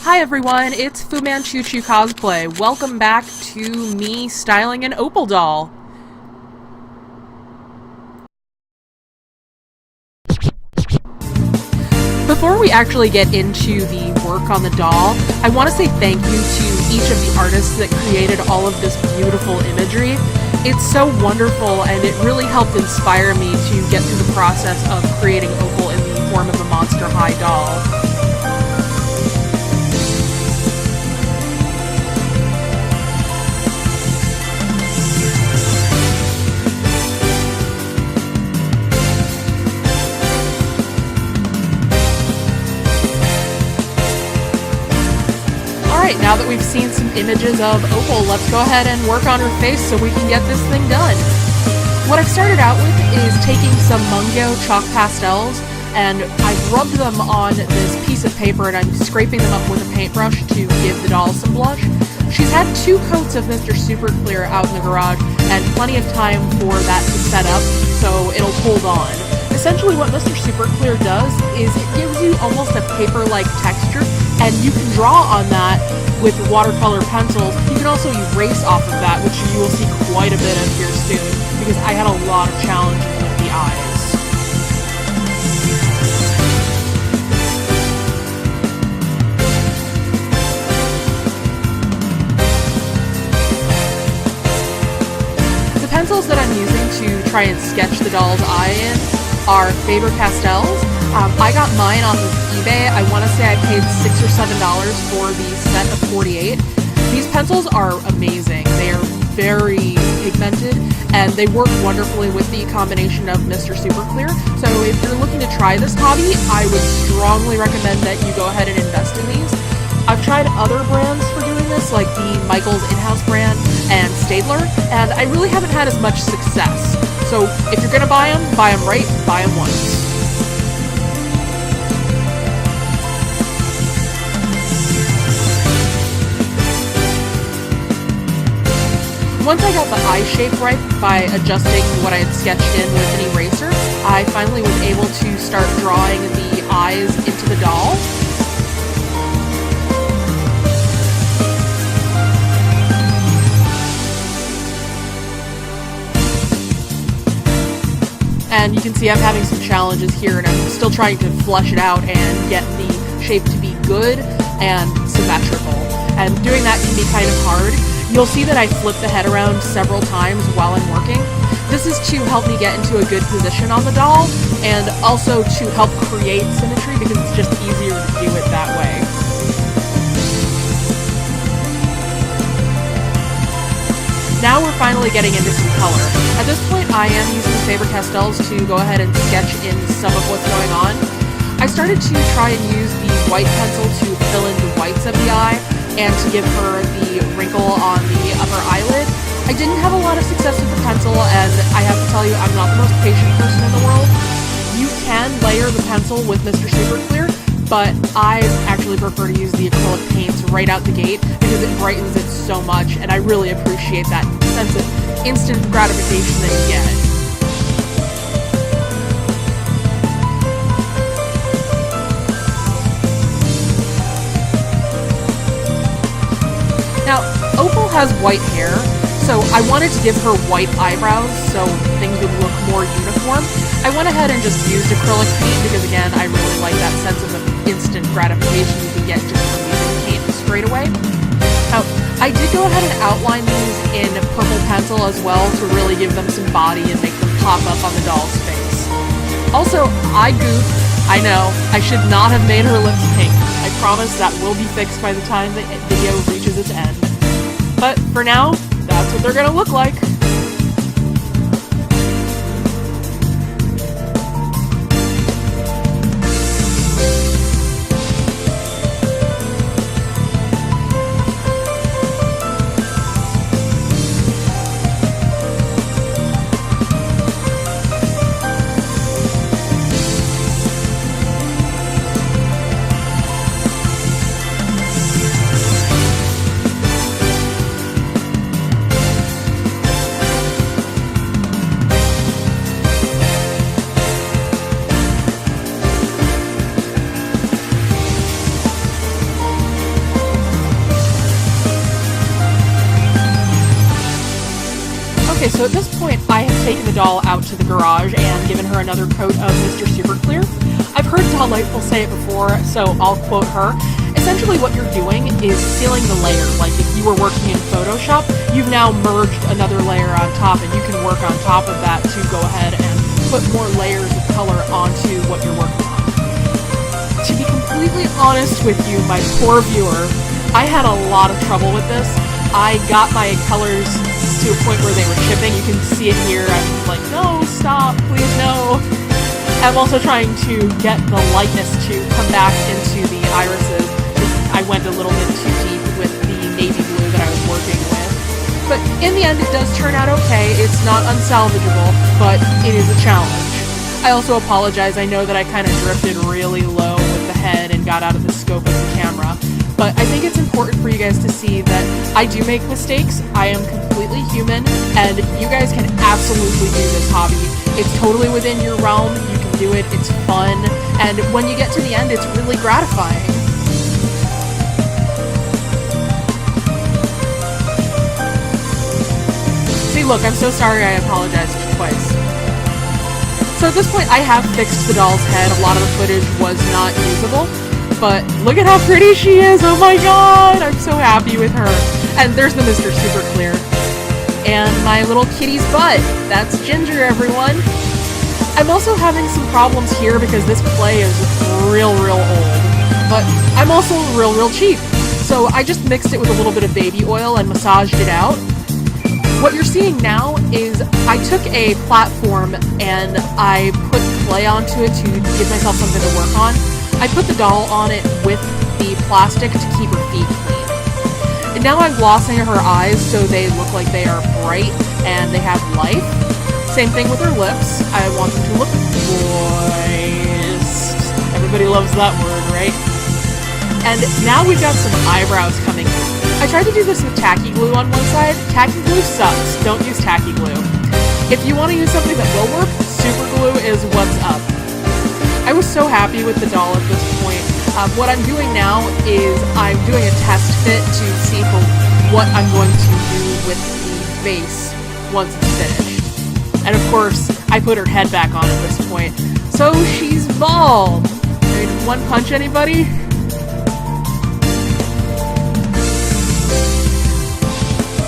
Hi everyone, it's Fu Manchu Chu Cosplay. Welcome back to me styling an opal doll. Before we actually get into the work on the doll, I want to say thank you to each of the artists that created all of this beautiful imagery. It's so wonderful and it really helped inspire me to get through the process of creating opal in the form of a Monster High doll. Alright, now that we've seen some images of opal, let's go ahead and work on her face so we can get this thing done. What I've started out with is taking some Mungyo chalk pastels, and I've rubbed them on this piece of paper and I'm scraping them up with a paintbrush to give the doll some blush. She's had 2 coats of Mr. Super Clear out in the garage and plenty of time for that to set up, so it'll hold on. Essentially what Mr. Super Clear does is it gives you almost a paper-like texture, and you can draw on that with watercolor pencils. You can also erase off of that, which you will see quite a bit of here soon, because I had a lot of challenges with the eyes. The pencils that I'm using to try and sketch the doll's eye in are Faber-Castells. I got mine off of eBay. I want to say I paid $6 or $7 for the set of 48. These pencils are amazing. They are very pigmented and they work wonderfully with the combination of Mr. Super Clear. So if you're looking to try this hobby, I would strongly recommend that you go ahead and invest in these. I've tried other brands for doing this, like the Michaels in-house brand and Staedtler, and I really haven't had as much success. So if you're gonna buy them right, buy them once. Once I got the eye shape right by adjusting what I had sketched in with an eraser, I finally was able to start drawing the eyes into the doll. And you can see I'm having some challenges here, and I'm still trying to flesh it out and get the shape to be good and symmetrical. And doing that can be kind of hard. You'll see that I flip the head around several times while I'm working. This is to help me get into a good position on the doll, and also to help create symmetry because it's just easier to do it that way. Now we're finally getting into some color. At this point, I am using Faber-Castells to go ahead and sketch in some of what's going on. I started to try and use the white pencil to fill in the whites of the eye and to give her the wrinkle on the upper eyelid. I didn't have a lot of success with the pencil, and I have to tell you, I'm not the most patient person in the world. You can layer the pencil with Mr. Super Clear, but I actually prefer to use the acrylic paints right out the gate because it brightens it so much, and I really appreciate that sense of instant gratification that you get. Now, Opal has white hair, so I wanted to give her white eyebrows so things would look more uniform. I went ahead and just used acrylic paint because, again, I really like that sense of instant gratification you can get just from using paint straight away. Now, I did go ahead and outline these in purple pencil as well to really give them some body and make them pop up on the doll's face. Also, I goofed. I know, I should not have made her lips pink. I promise that will be fixed by the time the video reaches its end. But for now, that's what they're gonna look like. Okay, so at this point, I have taken the doll out to the garage and given her another coat of Mr. Super Clear. I've heard Delightful say it before, so I'll quote her. Essentially what you're doing is sealing the layer. Like if you were working in Photoshop, you've now merged another layer on top, and you can work on top of that to go ahead and put more layers of color onto what you're working on. To be completely honest with you, my poor viewer, I had a lot of trouble with this. I got my colors to a point where they were chipping. You can see it here. I'm like, no, stop, please, no. I'm also trying to get the lightness to come back into the irises. I went a little bit too deep with the navy blue that I was working with. But in the end, it does turn out okay. It's not unsalvageable, but it is a challenge. I also apologize. I know that I kind of drifted really low with the head and got out of the scope of the camera. But I think it's important for you guys to see that I do make mistakes. I am completely human, and you guys can absolutely do this hobby. It's totally within your realm. You can do it. It's fun. And when you get to the end, it's really gratifying. See, look, I'm so sorry. I apologize twice. So at this point, I have fixed the doll's head. A lot of the footage was not usable. But look at how pretty she is! Oh my god! I'm so happy with her. And there's the Mr. Super Clear. And my little kitty's butt. That's Ginger, everyone. I'm also having some problems here because this clay is real old. But I'm also real cheap. So I just mixed it with a little bit of baby oil and massaged it out. What you're seeing now is I took a platform and I put clay onto it to give myself something to work on. I put the doll on it with the plastic to keep her feet clean. And now I'm glossing her eyes so they look like they are bright and they have life. Same thing with her lips. I want them to look moist. Everybody loves that word, right? And now we've got some eyebrows coming in. I tried to do this with tacky glue on one side. Tacky glue sucks. Don't use tacky glue. If you want to use something that will work, super glue is what's up. I was so happy with the doll at this point. What I'm doing now is I'm doing a test fit to see for what I'm going to do with the base once it's finished. And of course, I put her head back on at this point. So she's bald! I mean, one punch anybody?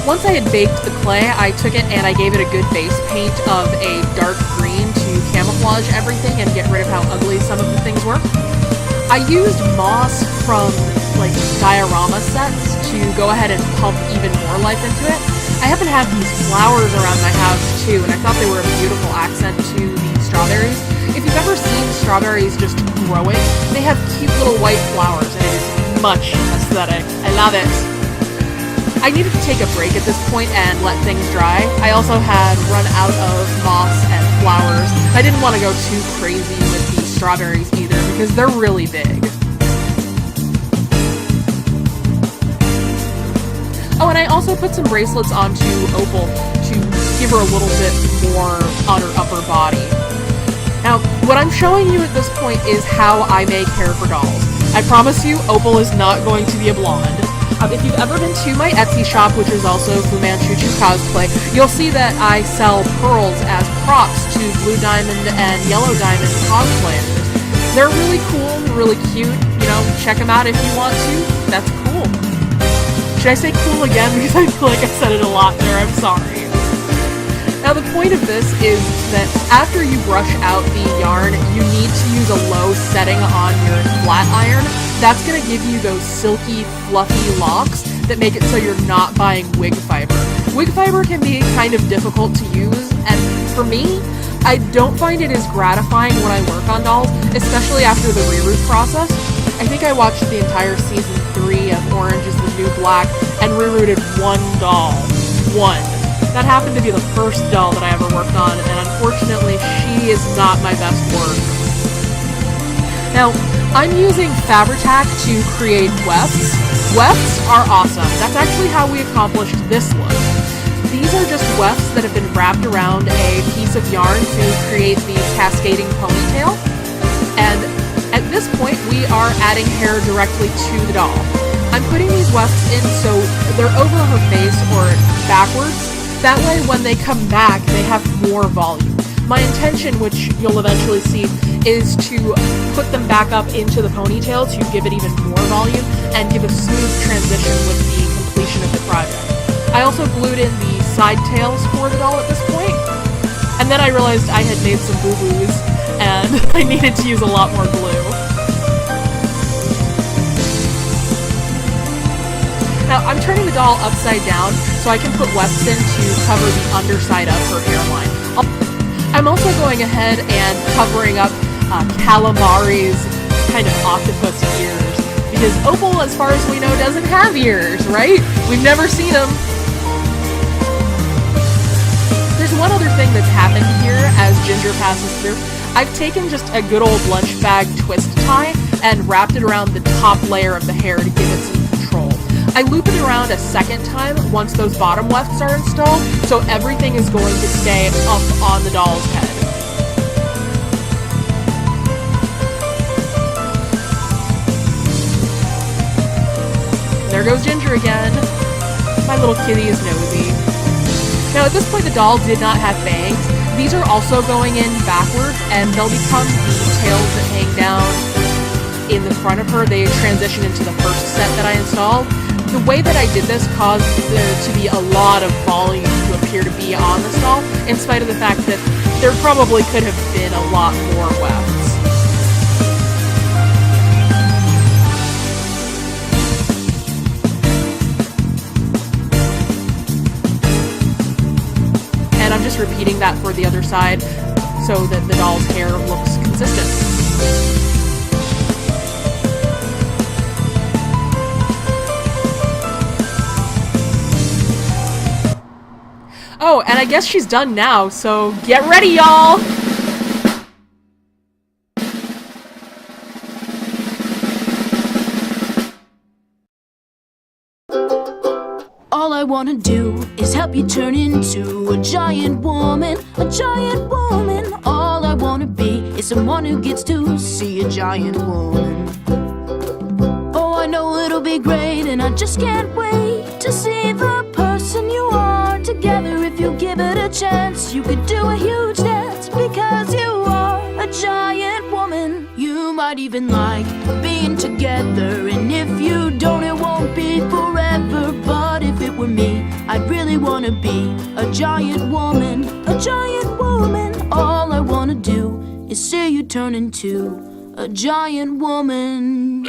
Once I had baked the clay, I took it and I gave it a good base paint of a dark green to camouflage everything and get rid of how ugly some of the things were. I used moss from like diorama sets to go ahead and pump even more life into it. I happen to have these flowers around my house too, and I thought they were a beautiful accent to the strawberries. If you've ever seen strawberries just growing, they have cute little white flowers and it is much aesthetic. I love it. I needed to take a break at this point and let things dry. I also had run out of moss and flowers. I didn't want to go too crazy with these strawberries either because they're really big. Oh, and I also put some bracelets onto Opal to give her a little bit more on her upper body. Now, what I'm showing you at this point is how I make hair for dolls. I promise you, Opal is not going to be a blonde. If you've ever been to my Etsy shop, which is also Fu Manchu Cosplay, you'll see that I sell pearls as props to Blue Diamond and Yellow Diamond cosplayers. They're really cool, really cute, you know, check them out if you want to. That's cool. Should I say cool again? Because I feel like I said it a lot there, I'm sorry. Now the point of this is that after you brush out the yarn, you need to use a low setting on your flat iron. That's going to give you those silky, fluffy locks that make it so you're not buying wig fiber. Wig fiber can be kind of difficult to use, and for me, I don't find it as gratifying when I work on dolls, especially after the reroot process. I think I watched the entire season 3 of Orange is the New Black and rerooted one doll. One. That happened to be the first doll that I ever worked on, and unfortunately, she is not my best work. Now, I'm using Fabri-Tac to create wefts. Wefts are awesome. That's actually how we accomplished this look. These are just wefts that have been wrapped around a piece of yarn to create the cascading ponytail. And at this point, we are adding hair directly to the doll. I'm putting these wefts in so they're over her face or backwards, That way, when they come back, they have more volume. My intention, which you'll eventually see, is to put them back up into the ponytail to give it even more volume and give a smooth transition with the completion of the project. I also glued in the side tails for the doll at this point, and then I realized I had made some boo-boos and I needed to use a lot more glue. Now, I'm turning the doll upside down so I can put wefts in to cover the underside of her hairline. I'm also going ahead and covering up Calamari's kind of octopus ears, because Opal, as far as we know, doesn't have ears, right? We've never seen them. There's one other thing that's happened here as Ginger passes through. I've taken just a good old lunch bag twist tie and wrapped it around the top layer of the hair to give it some control. I loop it around a second time once those bottom wefts are installed, so everything is going to stay up on the doll's head. There goes Ginger again. My little kitty is nosy. Now at this point the doll did not have bangs. These are also going in backwards, and they'll become the tails that hang down in the front of her. They transition into the first set that I installed. The way that I did this caused there to be a lot of volume to appear to be on this doll, in spite of the fact that there probably could have been a lot more wefts. And I'm just repeating that for the other side so that the doll's hair looks consistent. Oh, and I guess she's done now, so get ready, y'all! All I wanna do is help you turn into a giant woman, a giant woman. All I wanna be is someone who gets to see a giant woman. Oh, I know it'll be great, and I just can't wait to see the person you are. Together, if you give it a chance, you could do a huge dance, because you are a giant woman. You might even like being together, and if you don't, it won't be forever. But if it were me, I'd really wanna be a giant woman, a giant woman. All I wanna do is see you turn into a giant woman.